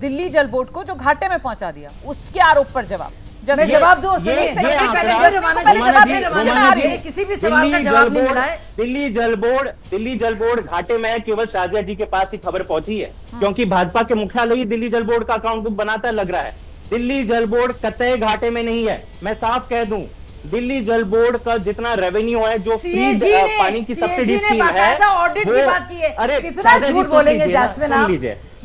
दिल्ली जल बोर्ड को जो घाटे में पहुंचा दिया, उसके आरोप पर जवाब। मैं जवाब दूं, किसी भी सवाल का जवाब नहीं मिला है। दिल्ली जल बोर्ड घाटे में है, केवल शाजिया जी के पास ही खबर पहुंची है, क्योंकि भाजपा के मुख्यालय ही दिल्ली जल बोर्ड का अकाउंट बुक बनाता लग रहा है। दिल्ली जल बोर्ड कतई घाटे में नहीं है। मैं साफ कह दूं, दिल्ली जल बोर्ड का जितना रेवेन्यू है, जो पानी की सब्सिडी स्कीम है, ऑडिट की बात की है। अरे कितना झूठ बोलेंगे जास्मिन आप?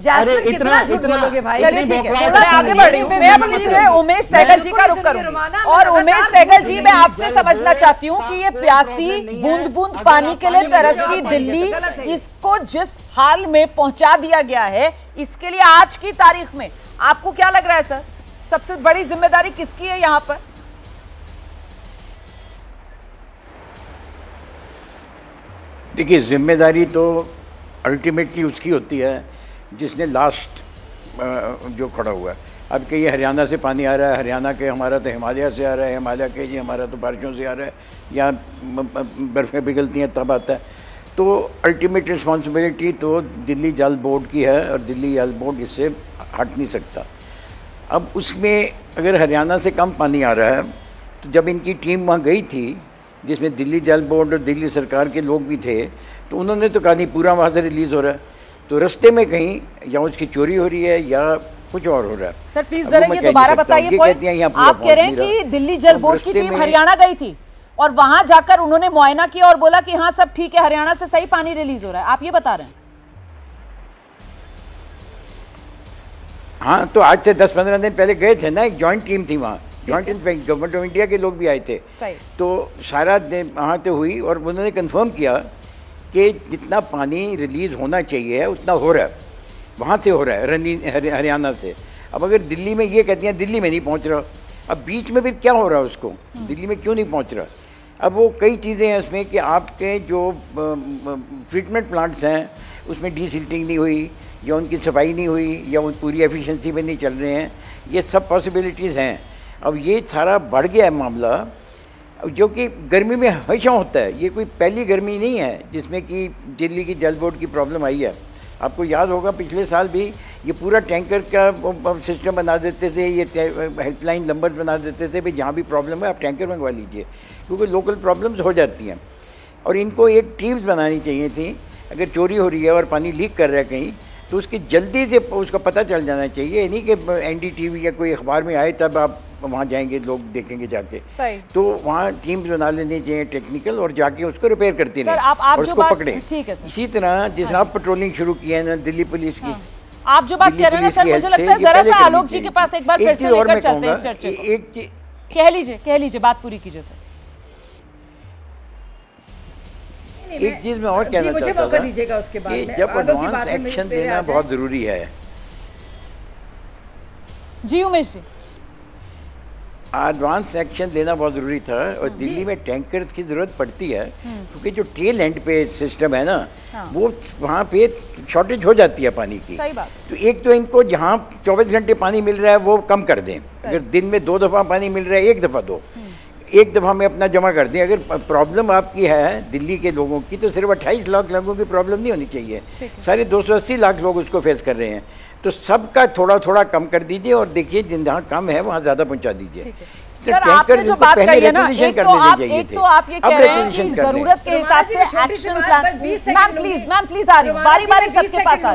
अरे इतना बोलोगे भाई? चलिए ठीक है, मैं आगे बढ़ी हूँ। मैं अपने उमेश सहगल जी का रुख करूंगी, और उमेश सहगल जी, मैं आपसे समझना चाहती हूँ कि ये प्यासी बूंद बूंद पानी के लिए तरसती दिल्ली, इसको जिस हाल में पहुंचा दिया गया है, इसके लिए आज की तारीख में आपको क्या लग रहा है सर, सबसे बड़ी जिम्मेदारी किसकी है यहाँ पर? देखिए, जिम्मेदारी तो अल्टीमेटली उसकी होती है जिसने लास्ट जो खड़ा हुआ है। अब कि ये हरियाणा से पानी आ रहा है, हरियाणा के हमारा तो हिमालय से आ रहा है, हिमालय के जी हमारा तो बारिशों से आ रहा है, या बर्फ़ें पिघलती हैं तब आता है। तो अल्टीमेट रिस्पॉन्सिबिलिटी तो दिल्ली जल बोर्ड की है, और दिल्ली जल बोर्ड इससे हट नहीं सकता। अब उसमें अगर हरियाणा से कम पानी आ रहा है, तो जब इनकी टीम वहाँ गई थी, जिसमें दिल्ली जल बोर्ड और दिल्ली सरकार के लोग भी थे, तो उन्होंने तो कहा नहीं पूरा वहाँ से रिलीज़ हो रहा है। तो रास्ते में कहीं या उसकी चोरी हो रही है या कुछ और हो रहा है। सर प्लीज जरा ये दोबारा बताइए पॉइंट। आप कह रहे हैं कि दिल्ली जल बोर्ड की टीम हरियाणा गई थी और वहां जाकर उन्होंने मुआयना किया और बोला कि हाँ सब ठीक है, हरियाणा से सही पानी रिलीज हो रहा है, आप ये बता रहे हैं? हाँ, तो आज से 10-15 दिन पहले गए थे ना, एक जॉइंट टीम थी वहाँ, जॉइंट गवर्नमेंट ऑफ इंडिया के लोग भी आए थे। तो सारा दिन वहाँ तो हुई और उन्होंने कंफर्म किया कि जितना पानी रिलीज़ होना चाहिए उतना हो रहा है, वहाँ से हो रहा है, हरियाणा से। अब अगर दिल्ली में ये कहती हैं दिल्ली में नहीं पहुँच रहा, अब बीच में फिर क्या हो रहा है उसको, दिल्ली में क्यों नहीं पहुँच रहा? अब वो कई चीज़ें हैं उसमें कि आपके जो ट्रीटमेंट प्लांट्स हैं उसमें डीसिल्टिंग नहीं हुई, या उनकी सफाई नहीं हुई, या वो पूरी एफिशिएंसी में नहीं चल रहे हैं, ये सब पॉसिबिलिटीज़ हैं। अब ये सारा बढ़ गया है मामला, जो कि गर्मी में हमेशा होता है, ये कोई पहली गर्मी नहीं है जिसमें कि दिल्ली की जल बोर्ड की प्रॉब्लम आई है। आपको याद होगा पिछले साल भी ये पूरा टैंकर का सिस्टम बना देते थे, ये हेल्पलाइन नंबर बना देते थे, भाई जहाँ भी प्रॉब्लम है आप टैंकर मंगवा लीजिए, क्योंकि लोकल प्रॉब्लम्स हो जाती हैं। और इनको एक टीम्स बनानी चाहिए थी, अगर चोरी हो रही है और पानी लीक कर रहा है कहीं, तो उसकी जल्दी से उसका पता चल जाना चाहिए, नहीं कि NDTV या कोई अखबार में आए तब आप वहाँ जाएंगे, लोग देखेंगे जाके। सही। तो वहाँ टीम्स बना लेनी चाहिए टेक्निकल, और जाके उसको रिपेयर करती रहे और उसको पकड़े। ठीक है सर। इसी तरह जिस तरह आप पेट्रोलिंग शुरू की है ना दिल्ली पुलिस की, आप जो बात कर रहे हैं सर, मुझे लगता है जरा सा आलोक जी के पास एक बार फिर से लेकर चलते हैं इस चर्चे को। एक चीज कह लीजिए, बात पूरी कीजिए सर। एक चीज मैं और कहना चाहता था कि जब एडवांस एक्शन देना बहुत जरूरी है। जी उमेश जी, एडवांस एक्शन लेना बहुत ज़रूरी था, और दिल्ली में टैंकर्स की ज़रूरत पड़ती है, क्योंकि जो टेल एंड पे सिस्टम है ना, वो वहाँ पे शॉर्टेज हो जाती है पानी की। सही बात। तो एक तो इनको जहाँ 24 घंटे पानी मिल रहा है वो कम कर दें, अगर दिन में 2 दफ़ा पानी मिल रहा है, एक दफ़ा में अपना जमा कर दें। अगर प्रॉब्लम आपकी है दिल्ली के लोगों की, तो सिर्फ 28 लाख लोगों की प्रॉब्लम नहीं होनी चाहिए, सारे 280 लाख लोग उसको फेस कर रहे हैं। तो सबका थोड़ा थोड़ा कम कर दीजिए, और देखिए जहाँ कम है वहाँ ज़्यादा पहुँचा दीजिए। सर आपने जो बात कही है ना, एक तो आप ये कह रहे हैं कि जरूरत के हिसाब से एक्शन प्लान। मैम प्लीज आ रही हूँ, बारी बारी सबके पास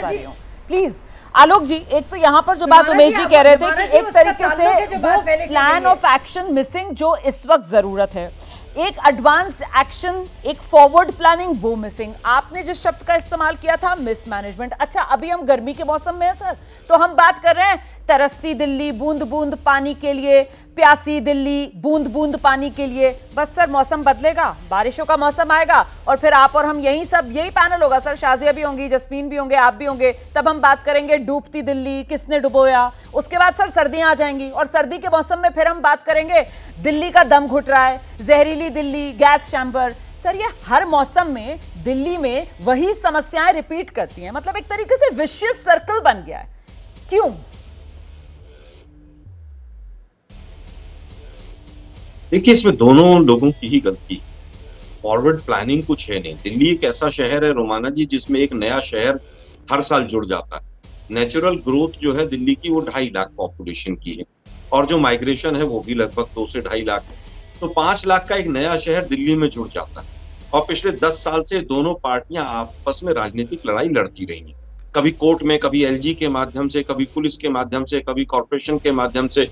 आ रही हूँ प्लीज। आलोक जी, एक तो यहाँ पर जो बात उमेश जी कह रहे थे कि एक तरीके से वो प्लान ऑफ एक्शन मिसिंग जो इस वक्त जरूरत है, एक एडवांस्ड एक्शन, एक फॉरवर्ड प्लानिंग वो मिसिंग। आपने जिस शब्द का इस्तेमाल किया था मिसमैनेजमेंट। अच्छा, अभी हम गर्मी के मौसम में हैं सर, तो हम बात कर रहे हैं तरसती दिल्ली, बूंद बूंद पानी के लिए, प्यासी दिल्ली, बूंद बूंद पानी के लिए। बस सर मौसम बदलेगा, बारिशों का मौसम आएगा, और फिर आप और हम यही पैनल होगा सर, शाजिया भी होंगी, जस्मीन भी होंगे, आप भी होंगे, तब हम बात करेंगे डूबती दिल्ली किसने डुबोया। उसके बाद सर सर्दियां आ जाएंगी, और सर्दी के मौसम में फिर हम बात करेंगे दिल्ली का दम घुट रहा है, जहरीली दिल्ली, गैस चैम्बर। सर ये हर मौसम में दिल्ली में वही समस्याएं रिपीट करती हैं, मतलब एक तरीके से विशियस सर्कल बन गया है। क्यों? देखिए, इसमें दोनों लोगों की ही गलती। फॉरवर्ड प्लानिंग कुछ है नहीं। दिल्ली एक ऐसा शहर है रोमाना जी जिसमें एक नया शहर हर साल जुड़ जाता है। नेचुरल ग्रोथ जो है दिल्ली की वो 2.5 लाख पॉपुलेशन की है, और जो माइग्रेशन है वो भी लगभग 2 से 2.5 लाख है। तो 5 लाख का एक नया शहर दिल्ली में जुड़ जाता है। और पिछले 10 साल से दोनों पार्टियां आपस में राजनीतिक लड़ाई लड़ती रही हैं, कभी कोर्ट में, कभी एलजी के माध्यम से, कभी पुलिस के माध्यम से, कभी कॉर्पोरेशन के माध्यम से,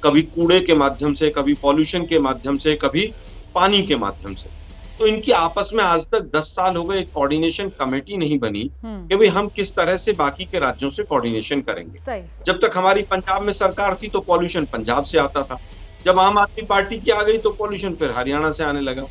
कभी कूड़े के माध्यम से, कभी पॉल्यूशन के माध्यम से, कभी पानी के माध्यम से। तो इनकी आपस में आज तक 10 साल हो गए एक कोऑर्डिनेशन कमेटी नहीं बनी कि भाई हम किस तरह से बाकी के राज्यों से कोऑर्डिनेशन करेंगे। जब तक हमारी पंजाब में सरकार थी तो पॉल्यूशन पंजाब से आता था, जब आम आदमी पार्टी की आ गई तो पॉल्यूशन फिर हरियाणा से आने लगा।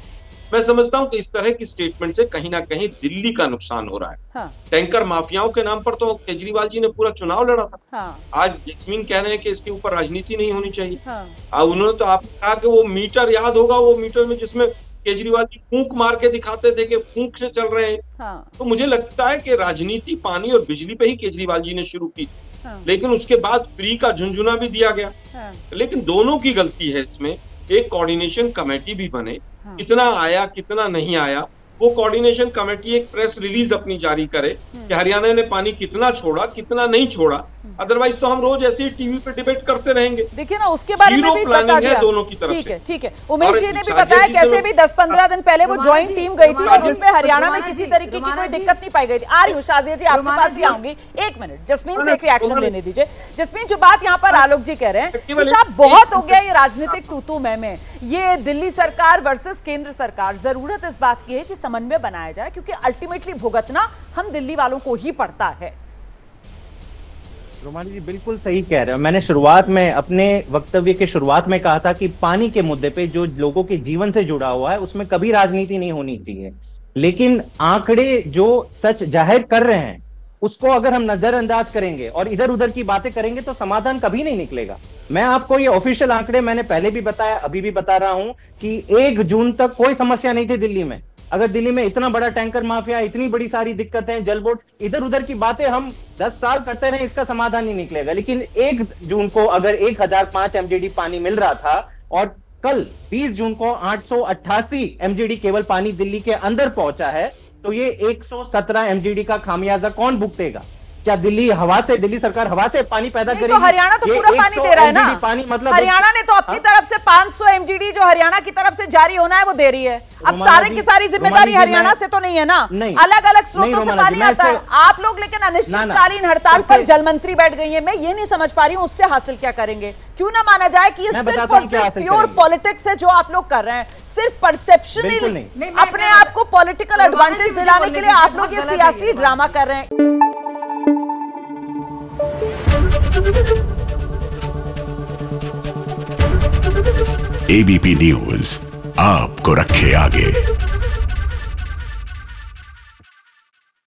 मैं समझता हूं कि इस तरह की स्टेटमेंट से कहीं ना कहीं दिल्ली का नुकसान हो रहा है। हाँ। टैंकर माफियाओं के नाम पर तो केजरीवाल जी ने पूरा चुनाव लड़ा था। हाँ। आज जैस्मीन कह रहे हैं कि इसके ऊपर राजनीति नहीं होनी चाहिए। हाँ। उन्होंने तो आपने कहा कि वो मीटर याद होगा, वो मीटर में जिसमें केजरीवाल जी फूंक मार के दिखाते थे कि फूंक से चल रहे हैं। हाँ। तो मुझे लगता है कि राजनीति पानी और बिजली पे ही केजरीवाल जी ने शुरू की। हाँ। लेकिन उसके बाद फ्री का झुंझुना भी दिया गया। हाँ। लेकिन दोनों की गलती है इसमें। एक कोऑर्डिनेशन कमेटी भी बने, हाँ। कितना आया कितना नहीं आया, वो कोऑर्डिनेशन कमेटी एक प्रेस रिलीज अपनी जारी करे कि हरियाणा ने पानी कितना छोड़ा कितना नहीं छोड़ा। अदरवाइज तो हम रोज ऐसे ही टीवी पे डिबेट करते रहेंगे। देखिए ना, उसके बारे में भी बता दिया दोनों की तरफ। ठीक है उमेश जी ने भी बताया कैसे भी 10-15 दिन पहले वो ज्वाइंट टीम गई थी और जिसमें हरियाणा में किसी तरीके की कोई दिक्कत नहीं पाई गई थी। आ रही हूँ शाजिया जी, आपके पास ही आऊंगी। 1 मिनट, जस्मीन से एक रिएक्शन लेने दीजिए। जस्मीन, जो बात यहाँ पर आलोक जी कह रहे हैं कि साहब बहुत हो गया ये राजनीतिक तू-तू मैं, ये दिल्ली सरकार वर्सेस केंद्र सरकार, जरूरत इस बात की है कि समन्वय बनाया जाए क्योंकि अल्टीमेटली भुगतना हम दिल्ली वालों को ही पड़ता है। रोमानी जी बिल्कुल सही कह रहे हैं। मैंने शुरुआत में अपने वक्तव्य के शुरुआत में कहा था कि पानी के मुद्दे पे जो लोगों के जीवन से जुड़ा हुआ है उसमें कभी राजनीति नहीं होनी चाहिए, लेकिन आंकड़े जो सच जाहिर कर रहे हैं उसको अगर हम नजरअंदाज करेंगे और इधर उधर की बातें करेंगे तो समाधान कभी नहीं निकलेगा। मैं आपको ये ऑफिशियल आंकड़े मैंने पहले भी बताया, अभी भी बता रहा हूं कि 1 जून तक कोई समस्या नहीं थी दिल्ली में। अगर दिल्ली में इतना बड़ा टैंकर माफिया, इतनी बड़ी सारी दिक्कतें, जल बोर्ड, इधर उधर की बातें हम 10 साल करते रहे, इसका समाधान नहीं निकलेगा। लेकिन 1 जून को अगर 1005 एमजीडी पानी मिल रहा था और कल 20 जून को 888 एमजीडी केवल पानी दिल्ली के अंदर पहुंचा है, तो ये 117 एमजीडी का खामियाजा कौन भुगतेगा? क्या दिल्ली सरकार हवा से पानी पैदा करेगी? तो हरियाणा तो पूरा पानी दे रहा है ना। पानी मतलब हरियाणा ने तो अपनी तरफ से 500 एमजीडी जो हरियाणा की तरफ से जारी होना है वो दे रही है। अब सारे की सारी जिम्मेदारी हरियाणा से तो नहीं है ना, अलग अलग स्रोतों से पानी आता है। आप लोग लेकिन अनिश्चितकालीन हड़ताल पर जल मंत्री बैठ गई है। मैं ये नहीं समझ पा रही हूँ उससे हासिल क्या करेंगे? क्यों ना माना जाए कि ये सिर्फ और सिर्फ प्योर पॉलिटिक्स है जो आप लोग कर रहे हैं, सिर्फ परसेप्शनली अपने आप को पॉलिटिकल एडवांटेज दिलाने के लिए आप लोग ये सियासी ड्रामा कर रहे हैं। एबीपी न्यूज आपको रखे आगे।